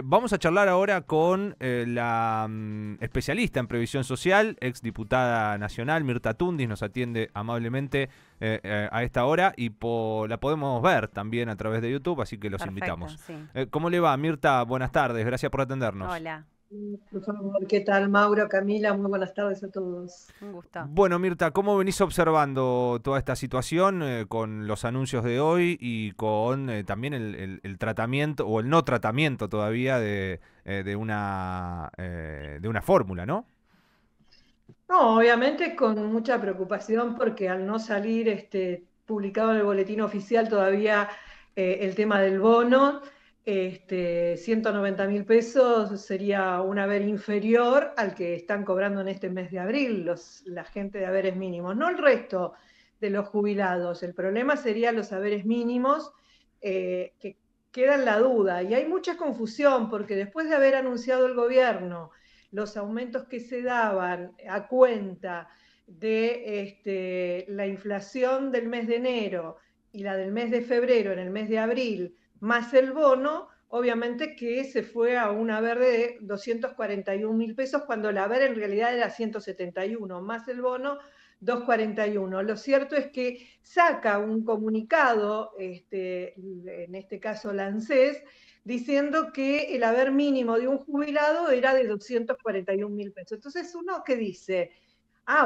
Vamos a charlar ahora con la especialista en previsión social, exdiputada nacional, Mirta Tundis, nos atiende amablemente a esta hora y la podemos ver también a través de YouTube, así que los invitamos. Sí. ¿Cómo le va, Mirta? Buenas tardes, gracias por atendernos. Hola, Por favor, ¿qué tal, Mauro, Camila? Muy buenas tardes a todos. un gusto. Bueno, Mirta, ¿cómo venís observando toda esta situación con los anuncios de hoy y con también el tratamiento o el no tratamiento todavía de una fórmula, ¿no? No, obviamente con mucha preocupación porque al no salir publicado en el boletín oficial todavía el tema del bono, 190.000 pesos sería un haber inferior al que están cobrando en este mes de abril la gente de haberes mínimos, no el resto de los jubilados. El problema sería los haberes mínimos que queda en la duda y hay mucha confusión porque después de haber anunciado el gobierno los aumentos que se daban a cuenta de la inflación del mes de enero y la del mes de febrero en el mes de abril, más el bono, obviamente que se fue a un haber de 241.000 pesos, cuando el haber en realidad era 171, más el bono, 241. Lo cierto es que saca un comunicado, en este caso la ANSES, diciendo que el haber mínimo de un jubilado era de 241.000 pesos. Entonces uno que dice,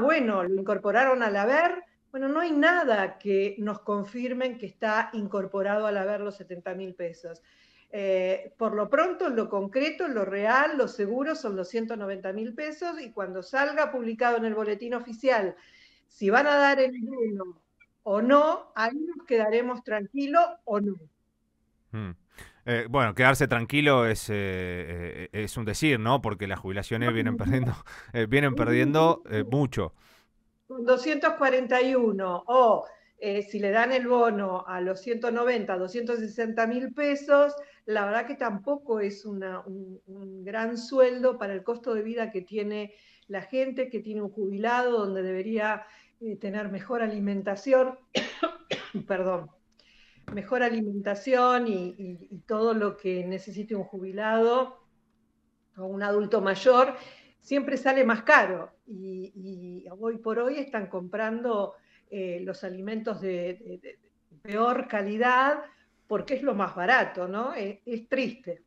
bueno, lo incorporaron al haber. Bueno, no hay nada que nos confirmen que está incorporado al haber los 70.000 pesos. Por lo pronto, lo concreto, lo real, lo seguro son los 190.000 pesos, y cuando salga publicado en el boletín oficial si van a dar el bono o no, ahí nos quedaremos tranquilos o no. Bueno, quedarse tranquilo es un decir, ¿no? Porque las jubilaciones vienen perdiendo mucho. Con 241 o si le dan el bono a los 190, 260.000 pesos, la verdad que tampoco es un gran sueldo para el costo de vida que tiene la gente, que tiene un jubilado, donde debería tener mejor alimentación, perdón, mejor alimentación y todo lo que necesite un jubilado o un adulto mayor, siempre sale más caro. Y hoy por hoy están comprando los alimentos de peor calidad porque es lo más barato, ¿no? Es triste.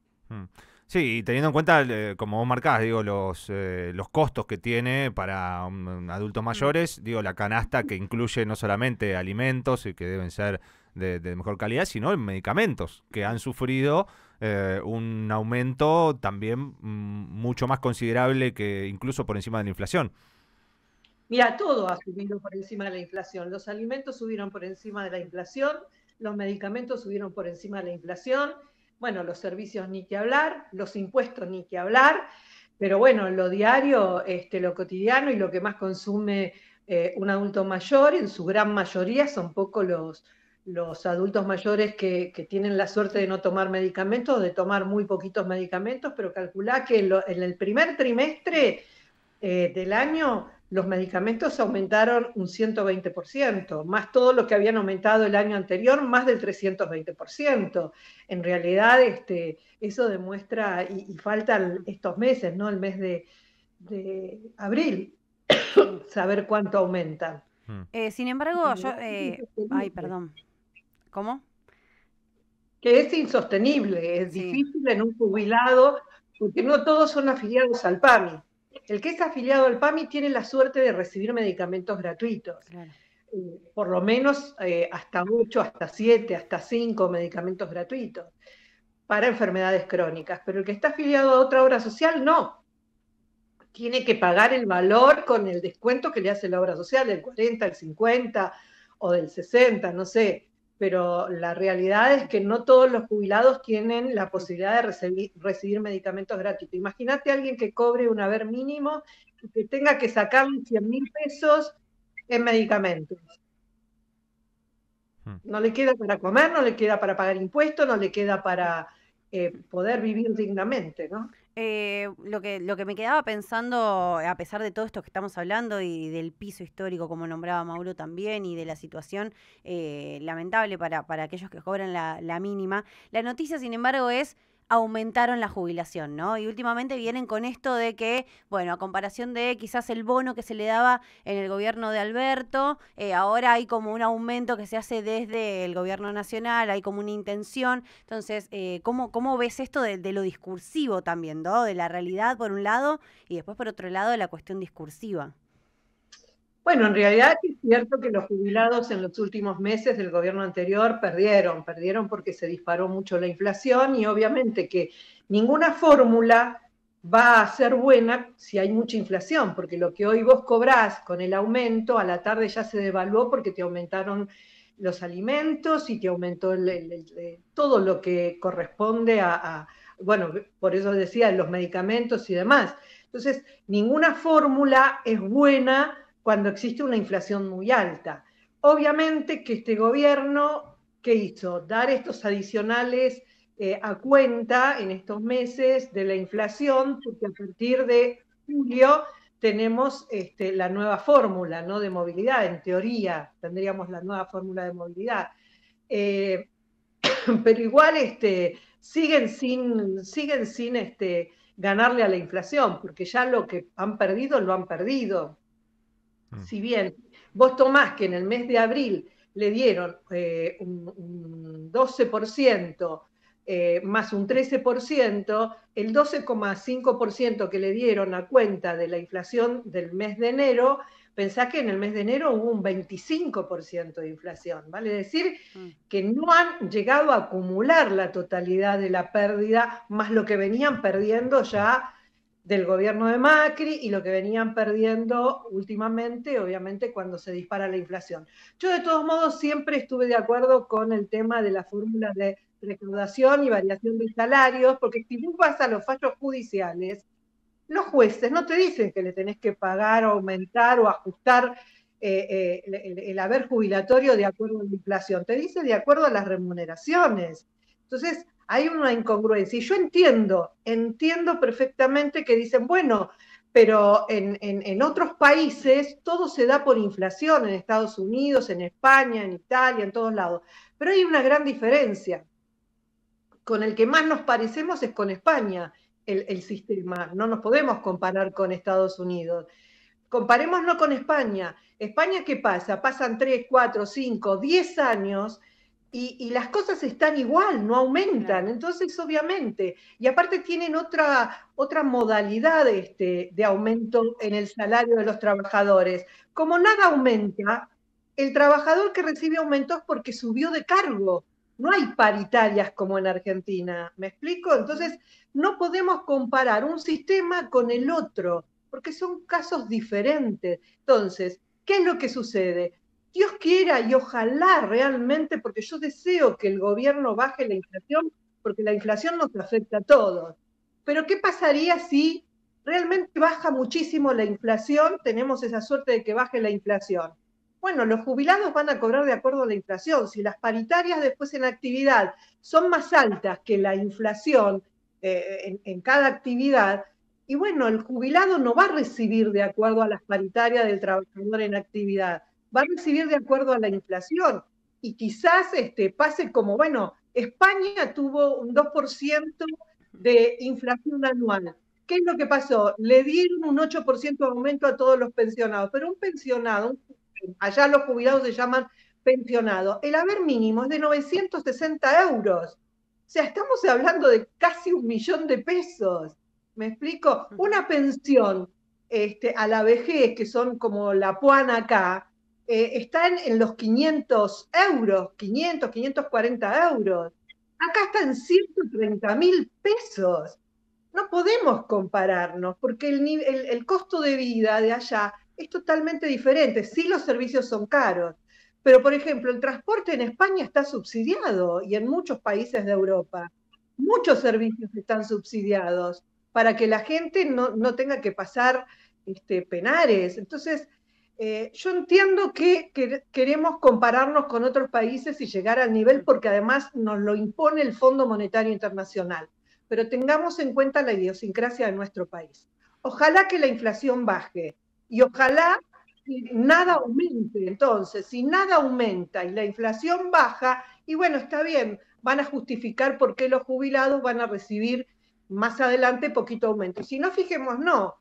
Sí, y teniendo en cuenta, como vos marcás, digo, los costos que tiene para adultos mayores, digo, la canasta que incluye no solamente alimentos y que deben ser de mejor calidad, sino medicamentos que han sufrido un aumento también mucho más considerable que incluso por encima de la inflación. Mira, todo ha subido por encima de la inflación. Los alimentos subieron por encima de la inflación, los medicamentos subieron por encima de la inflación, bueno, los servicios ni que hablar, los impuestos ni que hablar, pero bueno, lo diario, lo cotidiano y lo que más consume un adulto mayor, en su gran mayoría son pocos los adultos mayores que tienen la suerte de no tomar medicamentos, de tomar muy poquitos medicamentos, pero calculá que en el primer trimestre del año los medicamentos aumentaron un 120%, más todo lo que habían aumentado el año anterior, más del 320%. En realidad, eso demuestra, y faltan estos meses, ¿no? El mes de abril, saber cuánto aumentan. Sin embargo, yo... ay, perdón. ¿Cómo? Que es insostenible, es Sí. difícil en un jubilado, porque no todos son afiliados al PAMI. El que es afiliado al PAMI tiene la suerte de recibir medicamentos gratuitos. Claro. Por lo menos hasta 8, hasta 7, hasta 5 medicamentos gratuitos para enfermedades crónicas. Pero el que está afiliado a otra obra social, no. Tiene que pagar el valor con el descuento que le hace la obra social, del 40, del 50 o del 60, no sé. Pero la realidad es que no todos los jubilados tienen la posibilidad de recibir medicamentos gratuitos. Imagínate a alguien que cobre un haber mínimo y que tenga que sacarle 100.000 pesos en medicamentos. No le queda para comer, no le queda para pagar impuestos, no le queda para poder vivir dignamente, ¿no? Lo que me quedaba pensando, a pesar de todo esto que estamos hablando y del piso histórico, como nombraba Mauro también, y de la situación lamentable para aquellos que cobran la mínima, la noticia, sin embargo, es aumentaron la jubilación, ¿no? Y últimamente vienen con esto de que, bueno, a comparación de quizás el bono que se le daba en el gobierno de Alberto, ahora hay como un aumento que se hace desde el gobierno nacional, hay como una intención. Entonces, ¿cómo ves esto de lo discursivo también, ¿no? De la realidad por un lado y después por otro lado de la cuestión discursiva? Bueno, en realidad es cierto que los jubilados en los últimos meses del gobierno anterior perdieron porque se disparó mucho la inflación y obviamente que ninguna fórmula va a ser buena si hay mucha inflación, porque lo que hoy vos cobrás con el aumento, a la tarde ya se devaluó porque te aumentaron los alimentos y te aumentó todo lo que corresponde bueno, por eso decía, los medicamentos y demás. Entonces, ninguna fórmula es buena cuando existe una inflación muy alta. Obviamente que este gobierno, ¿qué hizo? Dar estos adicionales a cuenta en estos meses de la inflación, porque a partir de julio tenemos la nueva fórmula, ¿no?, de movilidad. En teoría tendríamos la nueva fórmula de movilidad. Pero igual siguen sin ganarle a la inflación, porque ya lo que han perdido, lo han perdido. Si bien vos tomás que en el mes de abril le dieron un 12% más un 13%, el 12,5% que le dieron a cuenta de la inflación del mes de enero, pensá que en el mes de enero hubo un 25% de inflación, vale decir que no han llegado a acumular la totalidad de la pérdida, más lo que venían perdiendo ya del gobierno de Macri y lo que venían perdiendo últimamente, obviamente, cuando se dispara la inflación. Yo, de todos modos, siempre estuve de acuerdo con el tema de la fórmula de recaudación y variación de salarios, porque si tú vas a los fallos judiciales, los jueces no te dicen que le tenés que pagar, aumentar o ajustar el haber jubilatorio de acuerdo a la inflación, te dice de acuerdo a las remuneraciones. Entonces, hay una incongruencia. Y yo entiendo perfectamente que dicen, bueno, pero en otros países todo se da por inflación, en Estados Unidos, en España, en Italia, en todos lados. Pero hay una gran diferencia. Con el que más nos parecemos es con España, el sistema. No nos podemos comparar con Estados Unidos. Comparémonos con España. España, ¿qué pasa? Pasan 3, 4, 5, 10 años y las cosas están igual, no aumentan. Claro. Entonces, obviamente, y aparte tienen otra modalidad de aumento en el salario de los trabajadores. Como nada aumenta, el trabajador que recibe aumentos porque subió de cargo. No hay paritarias como en Argentina, ¿me explico? Entonces, no podemos comparar un sistema con el otro, porque son casos diferentes. Entonces, ¿qué es lo que sucede? Dios quiera y ojalá realmente, porque yo deseo que el gobierno baje la inflación, porque la inflación nos afecta a todos. Pero ¿qué pasaría si realmente baja muchísimo la inflación? Tenemos esa suerte de que baje la inflación. Bueno, los jubilados van a cobrar de acuerdo a la inflación. Si las paritarias después en actividad son más altas que la inflación en cada actividad, y bueno, el jubilado no va a recibir de acuerdo a las paritarias del trabajador en actividad, va a recibir de acuerdo a la inflación. Y quizás pase como, bueno, España tuvo un 2% de inflación anual. ¿Qué es lo que pasó? Le dieron un 8% de aumento a todos los pensionados, pero un pensionado, allá los jubilados se llaman pensionados, el haber mínimo es de 960 euros. O sea, estamos hablando de casi 1.000.000 de pesos. ¿Me explico? Una pensión a la vejez, que son como la puana acá, están en los 500 euros, 500, 540 euros. Acá están 130.000 pesos. No podemos compararnos, porque el costo de vida de allá es totalmente diferente. Sí, los servicios son caros, pero, por ejemplo, el transporte en España está subsidiado y en muchos países de Europa. Muchos servicios están subsidiados para que la gente no tenga que pasar penares. Entonces, yo entiendo que queremos compararnos con otros países y llegar al nivel, porque además nos lo impone el Fondo Monetario Internacional. Pero tengamos en cuenta la idiosincrasia de nuestro país. Ojalá que la inflación baje y ojalá nada aumente. Entonces, si nada aumenta y la inflación baja, y bueno, está bien, van a justificar por qué los jubilados van a recibir más adelante poquito aumento. Y si no, fijemos, no.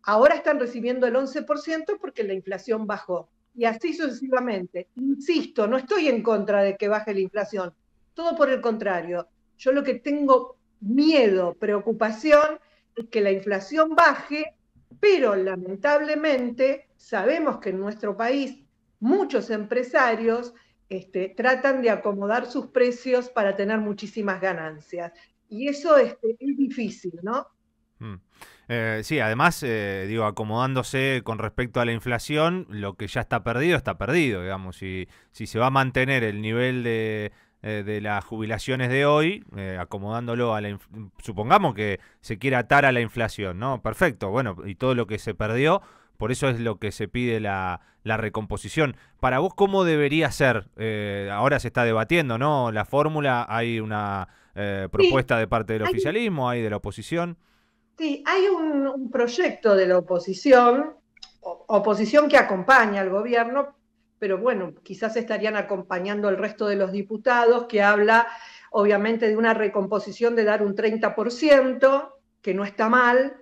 Ahora están recibiendo el 11% porque la inflación bajó. Y así sucesivamente. Insisto, no estoy en contra de que baje la inflación. Todo por el contrario. Yo lo que tengo miedo, preocupación, es que la inflación baje, pero lamentablemente sabemos que en nuestro país muchos empresarios tratan de acomodar sus precios para tener muchísimas ganancias. Y eso es difícil, ¿no? Sí, además, digo, acomodándose con respecto a la inflación, lo que ya está perdido, digamos. Si se va a mantener el nivel de las jubilaciones de hoy, acomodándolo a supongamos que se quiere atar a la inflación, ¿no? Perfecto, bueno, y todo lo que se perdió, por eso es lo que se pide la recomposición. Para vos, ¿cómo debería ser? Ahora se está debatiendo, ¿no? La fórmula, hay una propuesta de parte del oficialismo, hay de la oposición. Sí, hay un proyecto de la oposición que acompaña al gobierno, pero bueno, quizás estarían acompañando el resto de los diputados, que habla obviamente de una recomposición de dar un 30%, que no está mal,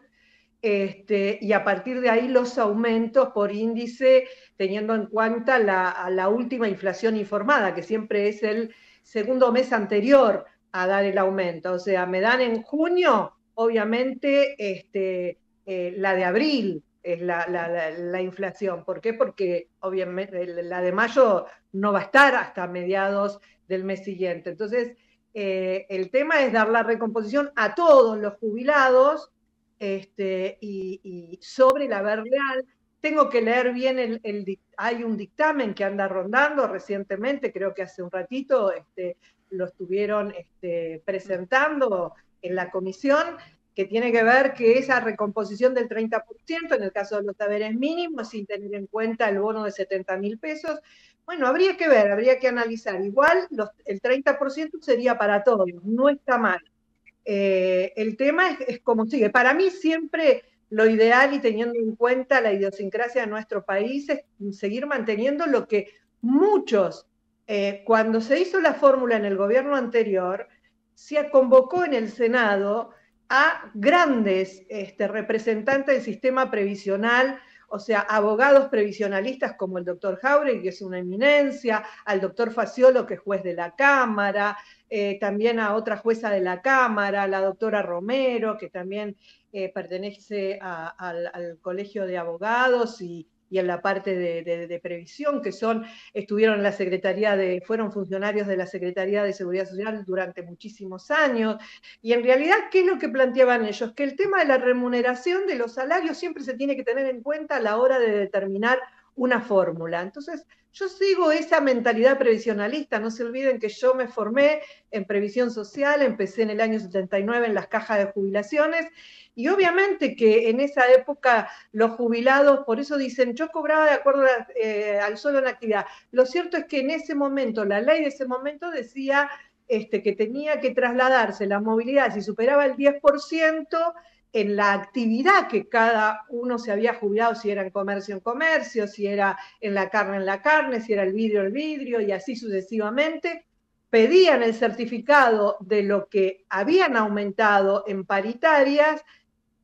y a partir de ahí los aumentos por índice, teniendo en cuenta la última inflación informada, que siempre es el segundo mes anterior a dar el aumento. O sea, me dan en junio, obviamente, la de abril es la inflación. ¿Por qué? Porque obviamente la de mayo no va a estar hasta mediados del mes siguiente. Entonces, el tema es dar la recomposición a todos los jubilados, y sobre el haber real. Tengo que leer bien hay un dictamen que anda rondando recientemente, creo que hace un ratito lo estuvieron presentando en la comisión, que tiene que ver que esa recomposición del 30%, en el caso de los saberes mínimos, sin tener en cuenta el bono de 70.000 pesos, bueno, habría que ver, habría que analizar. Igual el 30% sería para todos, no está mal. El tema es como sigue. Para mí siempre lo ideal, y teniendo en cuenta la idiosincrasia de nuestro país, es seguir manteniendo lo que muchos, cuando se hizo la fórmula en el gobierno anterior, se convocó en el Senado a grandes representantes del sistema previsional, o sea, abogados previsionalistas como el doctor Jauregui, que es una eminencia, al doctor Faciolo, que es juez de la Cámara, también a otra jueza de la Cámara, la doctora Romero, que también pertenece al Colegio de Abogados y en la parte de previsión, que estuvieron en la Secretaría fueron funcionarios de la Secretaría de Seguridad Social durante muchísimos años. Y en realidad, ¿qué es lo que planteaban ellos? Que el tema de la remuneración de los salarios siempre se tiene que tener en cuenta a la hora de determinar una fórmula. Entonces, yo sigo esa mentalidad previsionalista. No se olviden que yo me formé en previsión social, empecé en el año 79 en las cajas de jubilaciones, y obviamente que en esa época los jubilados, por eso dicen, yo cobraba de acuerdo al sueldo en actividad. Lo cierto es que en ese momento, la ley de ese momento decía que tenía que trasladarse la movilidad, si superaba el 10%, en la actividad que cada uno se había jubilado, si era en comercio, si era en la carne, si era el vidrio, y así sucesivamente. Pedían el certificado de lo que habían aumentado en paritarias.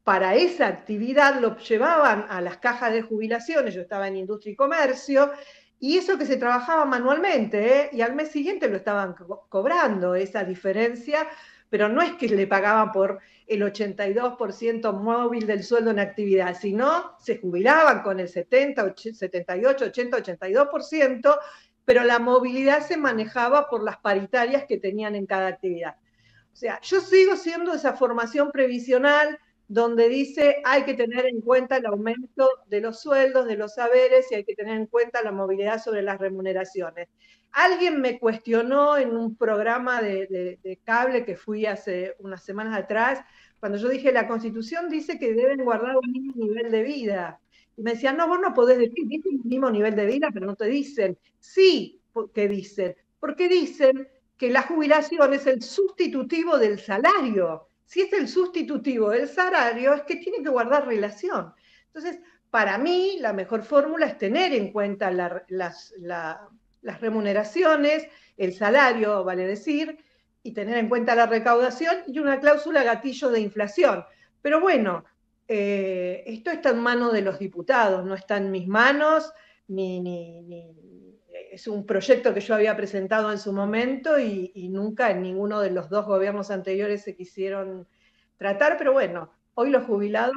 Para esa actividad lo llevaban a las cajas de jubilaciones, yo estaba en industria y comercio, y eso que se trabajaba manualmente, y al mes siguiente lo estaban cobrando, esa diferencia, pero no es que le pagaban por el 82% móvil del sueldo en actividad, sino se jubilaban con el 70, 78, 80, 82%, pero la movilidad se manejaba por las paritarias que tenían en cada actividad. O sea, yo sigo siendo esa formación previsional donde dice hay que tener en cuenta el aumento de los sueldos, de los saberes, y hay que tener en cuenta la movilidad sobre las remuneraciones. Alguien me cuestionó en un programa de cable que fui hace unas semanas atrás, cuando yo dije la Constitución dice que deben guardar un mínimo nivel de vida. Y me decían, no, vos no podés decir, dice un mínimo nivel de vida, pero no te dicen. Sí, que dicen, porque dicen que la jubilación es el sustitutivo del salario. Si es el sustitutivo del salario, es que tiene que guardar relación. Entonces, para mí, la mejor fórmula es tener en cuenta las remuneraciones, el salario, vale decir, y tener en cuenta la recaudación, y una cláusula gatillo de inflación. Pero bueno, esto está en manos de los diputados, no está en mis manos, es un proyecto que yo había presentado en su momento y nunca en ninguno de los dos gobiernos anteriores se quisieron tratar, pero bueno, hoy los jubilados,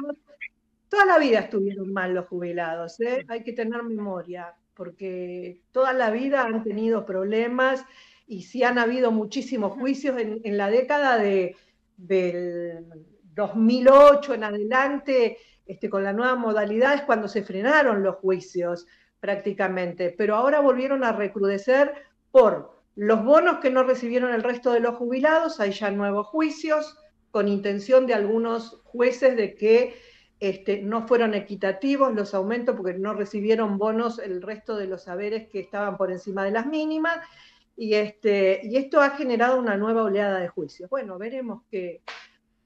toda la vida estuvieron mal los jubilados, ¿eh? Hay que tener memoria, porque toda la vida han tenido problemas y sí han habido muchísimos juicios en la década del 2008 en adelante, con la nueva modalidad es cuando se frenaron los juicios prácticamente, pero ahora volvieron a recrudecer por los bonos que no recibieron el resto de los jubilados, hay ya nuevos juicios con intención de algunos jueces de que no fueron equitativos los aumentos porque no recibieron bonos el resto de los haberes que estaban por encima de las mínimas, y esto ha generado una nueva oleada de juicios. Bueno, veremos qué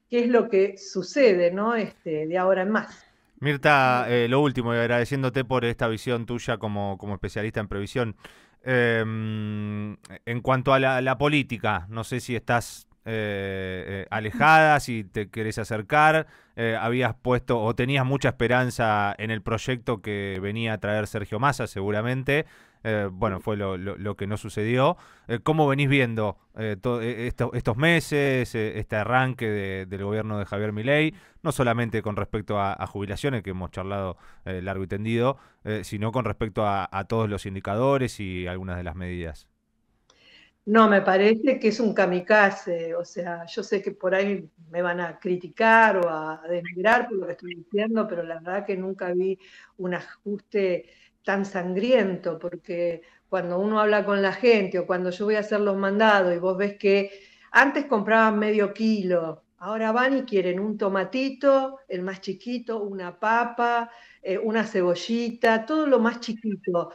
es lo que sucede, ¿no? De ahora en más. Mirta, lo último, y agradeciéndote por esta visión tuya como especialista en previsión. En cuanto a la política, no sé si estás alejada, si te querés acercar, habías puesto o tenías mucha esperanza en el proyecto que venía a traer Sergio Massa, seguramente. Bueno, fue lo que no sucedió. ¿Cómo venís viendo estos meses, este arranque del gobierno de Javier Milei? No solamente con respecto a jubilaciones, que hemos charlado largo y tendido, sino con respecto a todos los indicadores y algunas de las medidas. No, me parece que es un kamikaze, o sea, yo sé que por ahí me van a criticar o a denigrar por lo que estoy diciendo, pero la verdad que nunca vi un ajuste tan sangriento, porque cuando uno habla con la gente o cuando yo voy a hacer los mandados y vos ves que antes compraban medio kilo, ahora van y quieren un tomatito, el más chiquito, una papa, una cebollita, todo lo más chiquito,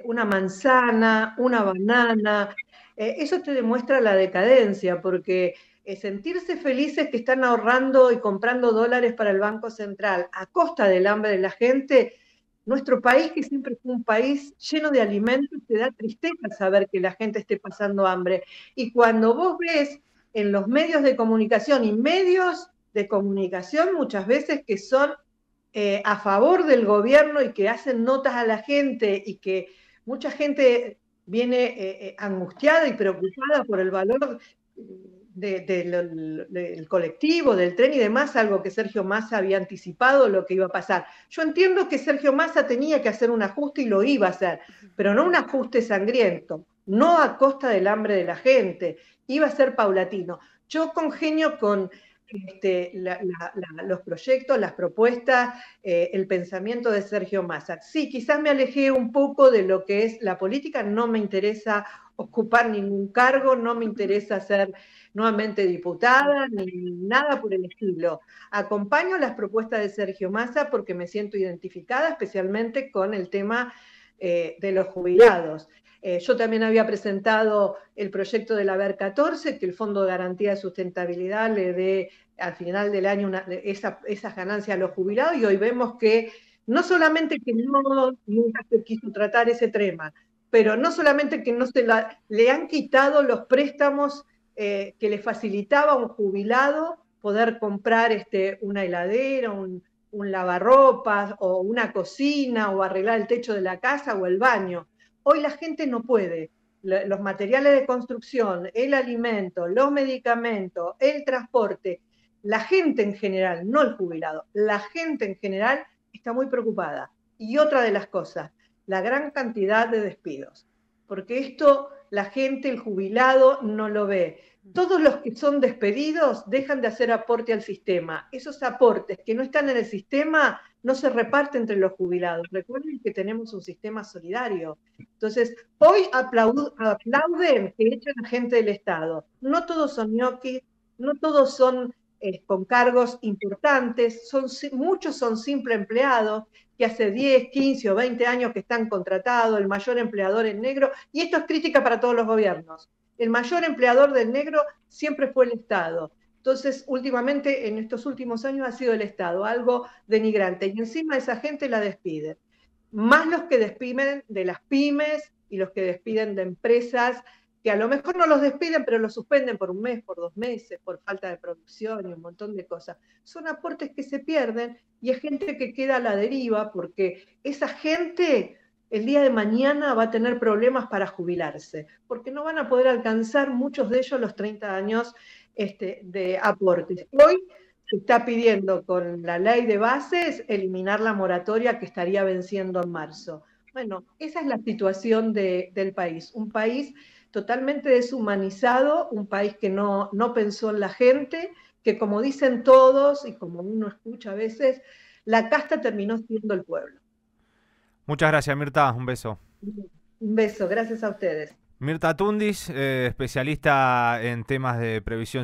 una manzana, una banana. Eso te demuestra la decadencia, porque sentirse felices que están ahorrando y comprando dólares para el Banco Central a costa del hambre de la gente, nuestro país, que siempre fue un país lleno de alimentos, te da tristeza saber que la gente esté pasando hambre. Y cuando vos ves en los medios de comunicación y medios de comunicación muchas veces que son a favor del gobierno y que hacen notas a la gente y que mucha gente viene angustiada y preocupada por el valor del colectivo, del tren y demás, algo que Sergio Massa había anticipado lo que iba a pasar. Yo entiendo que Sergio Massa tenía que hacer un ajuste y lo iba a hacer, pero no un ajuste sangriento, no a costa del hambre de la gente, iba a ser paulatino. Yo congenio con los proyectos, las propuestas, el pensamiento de Sergio Massa. Sí, quizás me alejé un poco de lo que es la política, no me interesa ocupar ningún cargo, no me interesa ser nuevamente diputada, ni nada por el estilo. Acompaño las propuestas de Sergio Massa porque me siento identificada especialmente con el tema de los jubilados. Yo también había presentado el proyecto del haber 14, que el Fondo de Garantía de Sustentabilidad le dé al final del año esas ganancias a los jubilados, y hoy vemos que no solamente que nunca se quiso tratar ese tema, pero no solamente que no le han quitado los préstamos que le facilitaba a un jubilado poder comprar una heladera, un lavarropas o una cocina o arreglar el techo de la casa o el baño. Hoy la gente no puede. Los materiales de construcción, el alimento, los medicamentos, el transporte, la gente en general, no el jubilado, la gente en general está muy preocupada. Y otra de las cosas, la gran cantidad de despidos, porque esto la gente, el jubilado, no lo ve. Todos los que son despedidos dejan de hacer aporte al sistema. Esos aportes que no están en el sistema no se reparten entre los jubilados. Recuerden que tenemos un sistema solidario. Entonces, hoy aplauden que echen a gente del Estado. No todos son ñoquis, no todos son con cargos importantes, muchos son simple empleados que hace 10, 15 o 20 años que están contratados, el mayor empleador en negro, y esto es crítica para todos los gobiernos. El mayor empleador del negro siempre fue el Estado. Entonces, últimamente, en estos últimos años ha sido el Estado, algo denigrante, y encima esa gente la despide. Más los que despiden de las pymes y los que despiden de empresas que a lo mejor no los despiden, pero los suspenden por 1 mes, por 2 meses, por falta de producción y un montón de cosas. Son aportes que se pierden y es gente que queda a la deriva porque esa gente el día de mañana va a tener problemas para jubilarse, porque no van a poder alcanzar muchos de ellos los 30 años de aportes. Hoy se está pidiendo con la ley de bases eliminar la moratoria que estaría venciendo en marzo. Bueno, esa es la situación del país, un país totalmente deshumanizado, un país que no pensó en la gente, que como dicen todos y como uno escucha a veces, la casta terminó siendo el pueblo. Muchas gracias, Mirta. Un beso. Un beso, gracias a ustedes. Mirta Tundis, especialista en temas de previsión